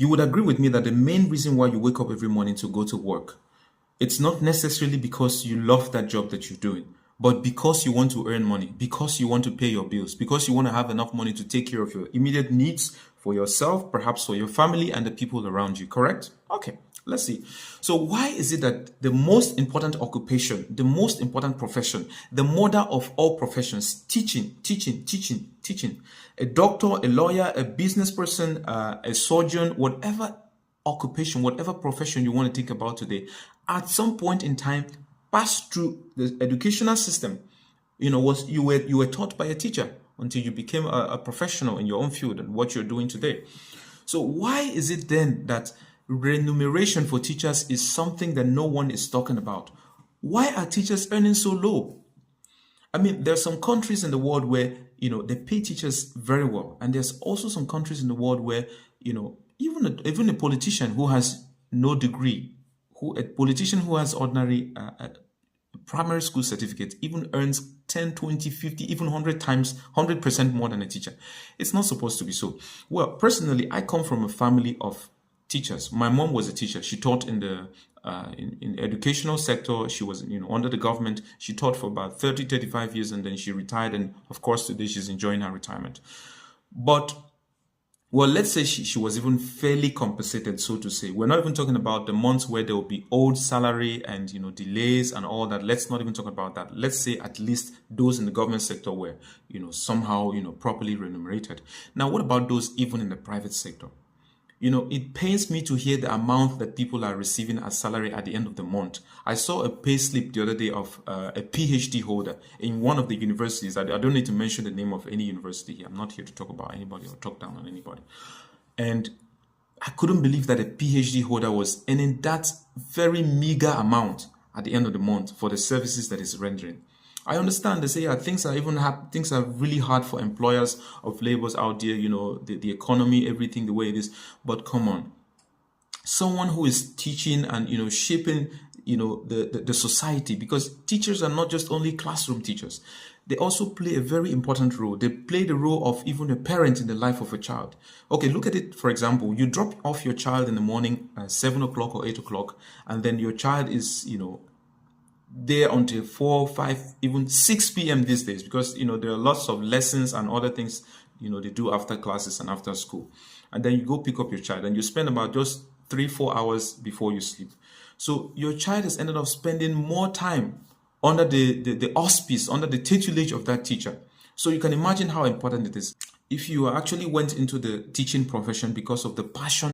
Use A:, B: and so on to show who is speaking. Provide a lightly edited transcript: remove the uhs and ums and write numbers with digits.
A: You would agree with me that the main reason why you wake up every morning to go to work, it's not necessarily because you love that job that you're doing, but because you want to earn money, because you want to pay your bills, because you want to have enough money to take care of your immediate needs for yourself, perhaps for your family and the people around you, correct? Okay, let's see. So why is it that the most important occupation, the most important profession, the mother of all professions, teaching, a doctor, a lawyer, a business person, a surgeon, whatever occupation, whatever profession you want to think about today, at some point in time, pass through the educational system. Was you were taught by a teacher until you became a professional in your own field and what you're doing today. So why is it then that remuneration for teachers is something that no one is talking about? Why are teachers earning so low? I mean, there are some countries in the world where, they pay teachers very well. And there's also some countries in the world where, even a politician who has no degree, a politician who has ordinary primary school certificate even earns 10, 20, 50, even 100 times, 100% more than a teacher. It's not supposed to be so. Well, personally, I come from a family of teachers. My mom was a teacher. She taught in the educational sector. She was, under the government. She taught for about 30, 35 years, and then she retired. And of course, today she's enjoying her retirement. But, well, let's say she was even fairly compensated, so to say. We're not even talking about the months where there will be old salary and, delays and all that. Let's not even talk about that. Let's say at least those in the government sector were, somehow, properly remunerated. Now, what about those even in the private sector? It pains me to hear the amount that people are receiving as salary at the end of the month. I saw a pay slip the other day of a PhD holder in one of the universities. I don't need to mention the name of any university here. I'm not here to talk about anybody or talk down on anybody. And I couldn't believe that a PhD holder was earning that very meager amount at the end of the month for the services that is rendering. I understand they say things are really hard for employers of labors out there, the economy, everything the way it is. But come on, someone who is teaching and, shaping, the society, because teachers are not just only classroom teachers. They also play a very important role. They play the role of even a parent in the life of a child. Okay, look at it, for example, you drop off your child in the morning at 7 o'clock or 8 o'clock, and then your child is, there until 4, 5, even 6 p.m. these days, because there are lots of lessons and other things they do after classes and after school. And then you go pick up your child and you spend about just 3-4 hours before you sleep. So your child has ended up spending more time under the auspice, under the tutelage of that teacher. So you can imagine how important it is. If you actually went into the teaching profession because of the passion